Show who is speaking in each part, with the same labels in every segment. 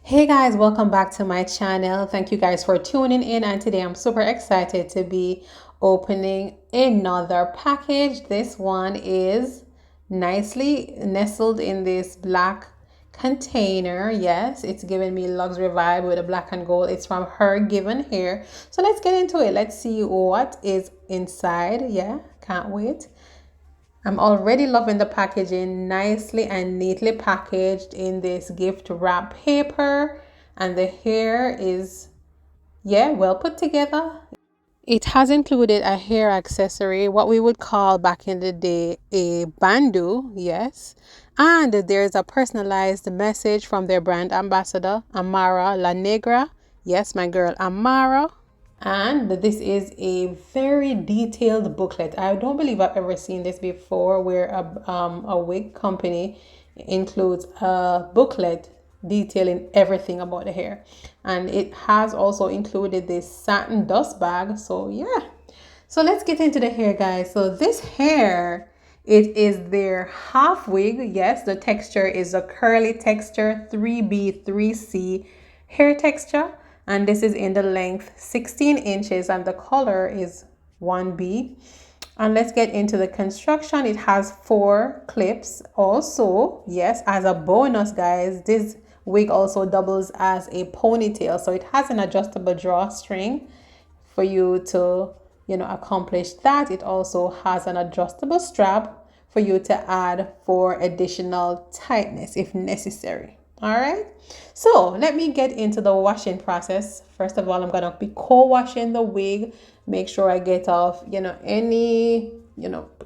Speaker 1: Hey guys, welcome back to my channel. Thank you guys for tuning in, and today I'm super excited to be opening another package. This one is nicely nestled in this black container. Yes, it's giving me luxury vibe with a black and gold. It's from HerGivenHair. So let's get into it. Let's see what is inside. Yeah, can't wait. I'm already loving the packaging, nicely and neatly packaged in this gift wrap paper, and the hair is, yeah, well put together. It has included a hair accessory, what we would call back in the day a bandeau, yes. And there's a personalized message from their brand ambassador, Amara La Negra. Yes, my girl Amara. And this is a very detailed booklet. I don't believe I've ever seen this before, where a wig company includes a booklet detailing everything about the hair. And it has also included this satin dust bag. So yeah. So let's get into the hair, guys. So this hair, it is their half wig. Yes, the texture is a curly texture, 3B, 3C hair texture. And this is in the length 16 inches and the color is 1B. And let's get into the construction. It has 4 clips. Also, yes, as a bonus, guys, this wig also doubles as a ponytail. So it has an adjustable drawstring for you to, accomplish that. It also has an adjustable strap for you to add for additional tightness if necessary. All right, so let me get into the washing process. First of all, I'm gonna be co-washing the wig. Make sure I get off, any,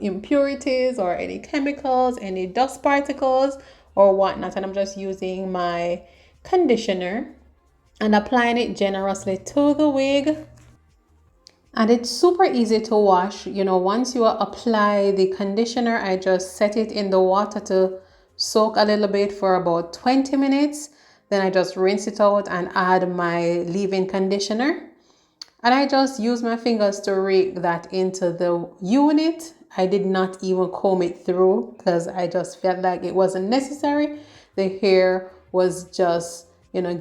Speaker 1: impurities or any chemicals, any dust particles or whatnot. And I'm just using my conditioner and applying it generously to the wig. And it's super easy to wash. Once you apply the conditioner, I just set it in the water to soak a little bit for about 20 minutes. Then I just rinse it out and add my leave-in conditioner. And I just use my fingers to rake that into the unit. I did not even comb it through because I just felt like it wasn't necessary. The hair was just,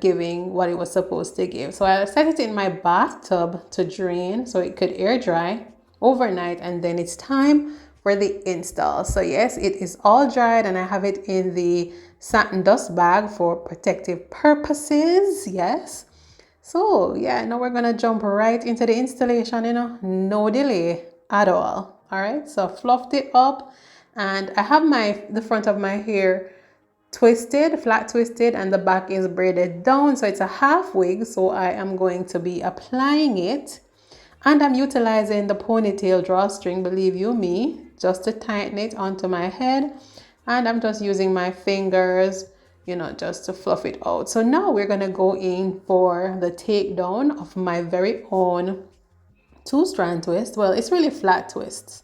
Speaker 1: giving what it was supposed to give. So I set it in my bathtub to drain so it could air dry overnight, and then it's time for the install. So yes, it is all dried and I have it in the satin dust bag for protective purposes. Yes. So yeah, now we're gonna jump right into the installation, no delay at all. All right, so fluffed it up, and I have the front of my hair twisted, flat twisted, and the back is braided down. So it's a half wig. So I am going to be applying it, and I'm utilizing the ponytail drawstring, believe you me, just to tighten it onto my head. And I'm just using my fingers, just to fluff it out. So now we're gonna go in for the takedown of my very own 2-strand twist. Well, it's really flat twists.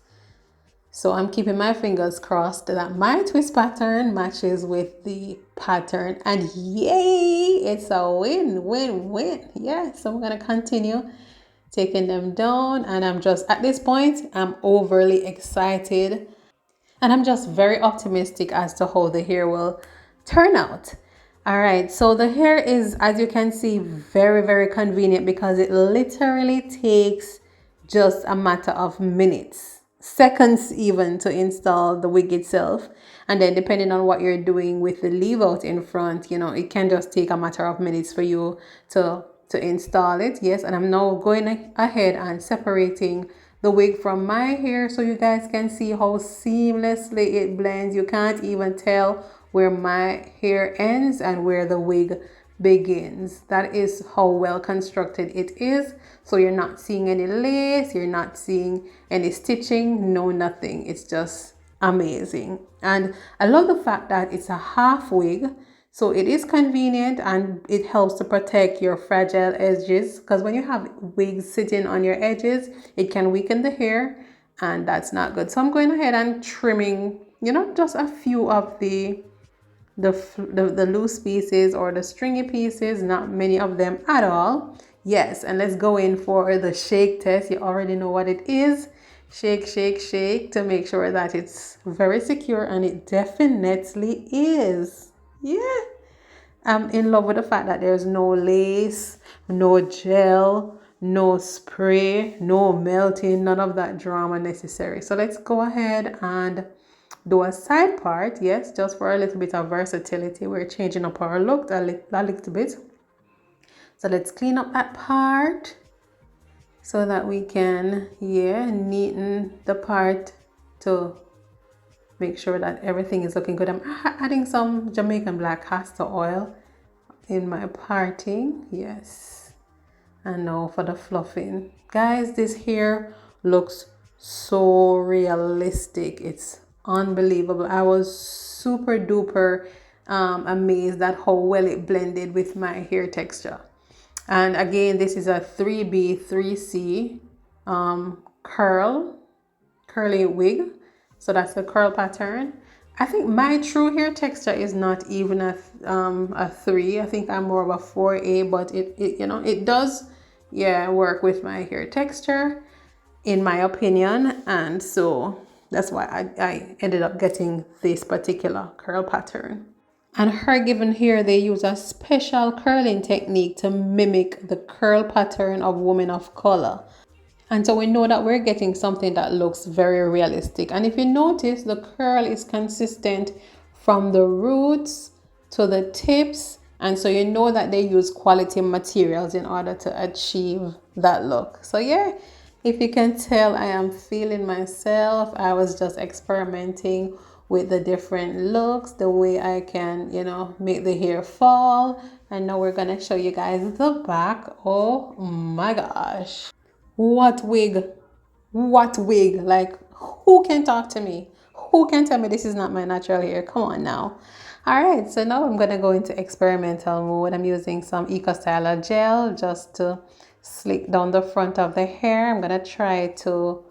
Speaker 1: So I'm keeping my fingers crossed that my twist pattern matches with the pattern, and yay, it's a win, win, win. Yeah, so I'm gonna continue taking them down, and I'm just, at this point, I'm overly excited. And I'm just very optimistic as to how the hair will turn out. All right, so the hair is, as you can see, very, very convenient because it literally takes just a matter of minutes, seconds even, to install the wig itself. And then depending on what you're doing with the leave out in front, it can just take a matter of minutes for you to install it. Yes, and I'm now going ahead and separating the wig from my hair so you guys can see how seamlessly it blends. You can't even tell where my hair ends and where the wig begins. That is how well constructed it is. So you're not seeing any lace, you're not seeing any stitching, no nothing. It's just amazing. And I love the fact that it's a half wig. So it is convenient and it helps to protect your fragile edges, because when you have wigs sitting on your edges, it can weaken the hair and that's not good. So I'm going ahead and trimming, just a few of the loose pieces or the stringy pieces, not many of them at all. Yes, and let's go in for the shake test. You already know what it is. Shake, shake, shake to make sure that it's very secure, and it definitely is. Yeah. I'm in love with the fact that there's no lace, no gel, no spray, no melting, none of that drama necessary. So let's go ahead and do a side part. Yes, just for a little bit of versatility. We're changing up our look a little bit. So let's clean up that part so that we can, neaten the part to make sure that everything is looking good. I'm adding some Jamaican black castor oil in my parting. Yes. And now for the fluffing. Guys, this hair looks so realistic. It's unbelievable. I was super duper amazed at how well it blended with my hair texture. And again, this is a 3B 3C curly wig. So that's the curl pattern. I think my true hair texture is not even a 3. I think I'm more of a 4A, but it does work with my hair texture in my opinion, and so that's why I ended up getting this particular curl pattern. And HerGivenHair, they use a special curling technique to mimic the curl pattern of women of color. And so we know that we're getting something that looks very realistic. And if you notice, the curl is consistent from the roots to the tips. And so you know that they use quality materials in order to achieve that look. So yeah, if you can tell, I am feeling myself. I was just experimenting with the different looks, the way I can, make the hair fall. And now we're going to show you guys the back. Oh my gosh. What wig? What wig? Like, who can talk to me? Who can tell me this is not my natural hair? Come on now. All right, so now I'm going to go into experimental mode. I'm using some Eco Styler gel just to slick down the front of the hair. I'm going to try to,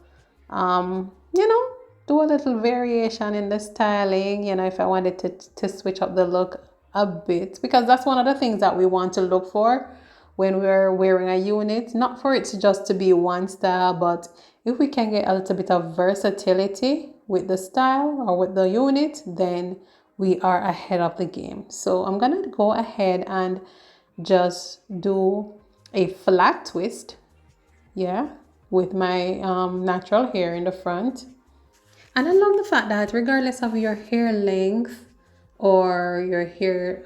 Speaker 1: do a little variation in the styling, if I wanted to switch up the look a bit, because that's one of the things that we want to look for when we're wearing a unit, not for it to just to be one style, but if we can get a little bit of versatility with the style or with the unit, then we are ahead of the game. So I'm gonna go ahead and just do a flat twist, with my natural hair in the front. And I love the fact that regardless of your hair length or your hair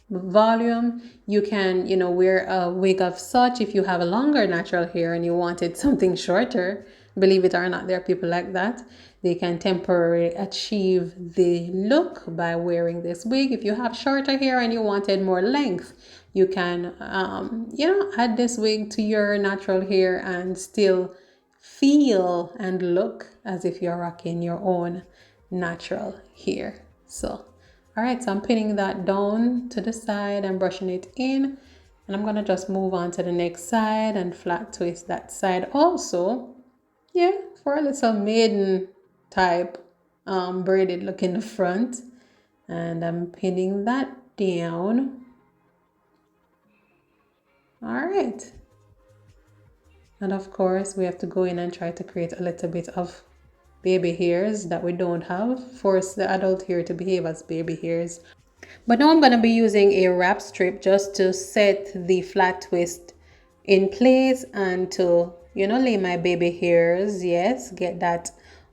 Speaker 1: volume, you can wear a wig of such. If you have a longer natural hair and you wanted something shorter, believe it or not, there are people like that. They can temporarily achieve the look by wearing this wig. If you have shorter hair and you wanted more length, you can add this wig to your natural hair and still feel and look as if you're rocking your own natural hair. So all right, so I'm pinning that down to the side and brushing it in, and I'm gonna just move on to the next side and flat twist that side also, for a little maiden type braided look in the front. And I'm pinning that down. All right, and of course we have to go in and try to create a little bit of baby hairs that we don't have, force the adult hair to behave as baby hairs. But now I'm going to be using a wrap strip just to set the flat twist in place and to lay my baby hairs. Yes, get that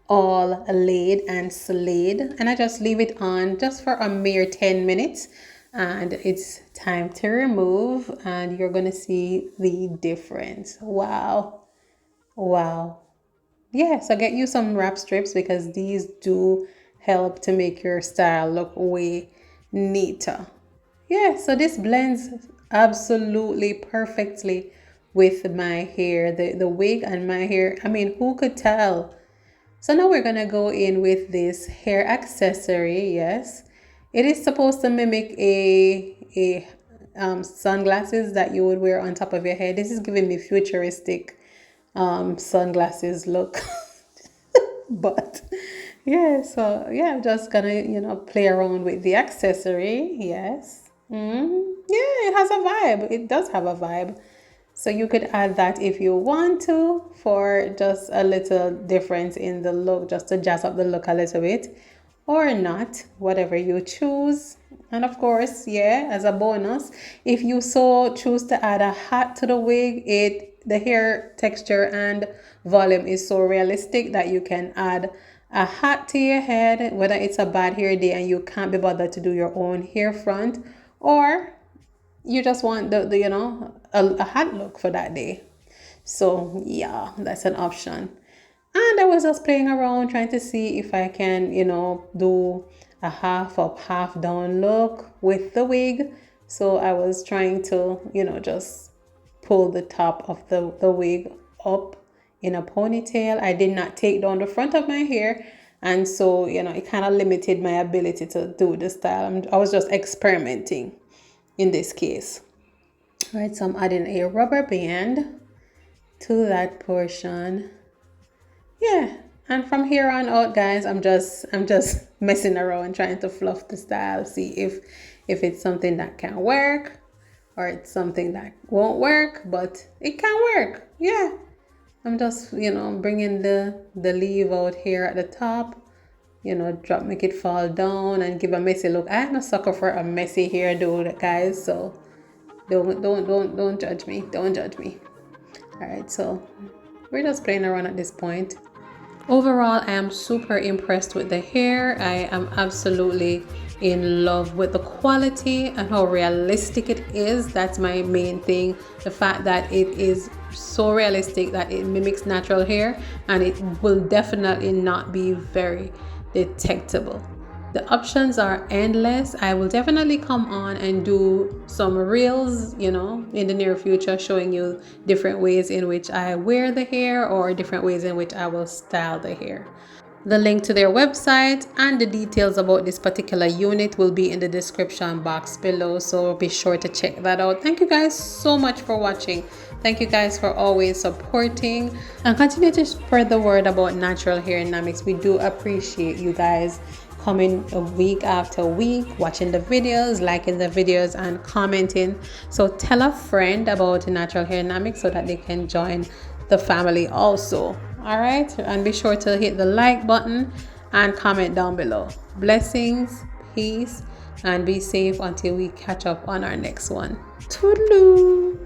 Speaker 1: all laid and slayed, and I just leave it on just for a mere 10 minutes, and it's time to remove, and you're going to see the difference. Wow. So get you some wrap strips, because these do help to make your style look way neater. So this blends absolutely perfectly with my hair, the wig and my hair. I mean, who could tell? So now we're gonna go in with this hair accessory. Yes, it is supposed to mimic a sunglasses that you would wear on top of your head. This is giving me futuristic sunglasses look. But I'm just gonna play around with the accessory. Yes. It has a vibe. It does have a vibe. So you could add that if you want to, for just a little difference in the look, just to jazz up the look a little bit. or not, whatever you choose. And of course, yeah, as a bonus, if you so choose to add a hat to the wig, the hair texture and volume is so realistic that you can add a hat to your head, whether it's a bad hair day and you can't be bothered to do your own hair front, or you just want the you know, a hat look for that day. So yeah, that's an option. And I was just playing around trying to see if I can, you know, do a half up, half down look with the wig. So I was trying to, you know, just pull the top of the wig up in a ponytail. I did not take down the front of my hair. And so, you know, it kind of limited my ability to do the style. I was just experimenting in this case. All right, so I'm adding a rubber band to that portion. Yeah, and from here on out, guys, I'm just messing around trying to fluff the style, see if it's something that can work or it's something that won't work, but it can work. Yeah, I'm just, you know, bringing the leaf out here at the top, you know, make it fall down and give a messy look. I'm a sucker for a messy hairdo, guys, so don't judge me. Don't judge me. All right, so we're just playing around at this point. Overall, I am super impressed with the hair. I am absolutely in love with the quality and how realistic it is. That's my main thing. The fact that it is so realistic that it mimics natural hair, and it will definitely not be very detectable. The options are endless. I will definitely come on and do some reels, you know, in the near future, showing you different ways in which I wear the hair or different ways in which I will style the hair. The link to their website and the details about this particular unit will be in the description box below, so be sure to check that out. Thank you guys so much for watching. Thank you guys for always supporting and continue to spread the word about natural hair dynamics. We do appreciate you guys coming a week after week, watching the videos, liking the videos, and commenting. So tell a friend about natural hair dynamics so that they can join the family also. All right, and be sure to hit the like button and comment down below. Blessings, peace, and be safe until we catch up on our next one. Toodaloo.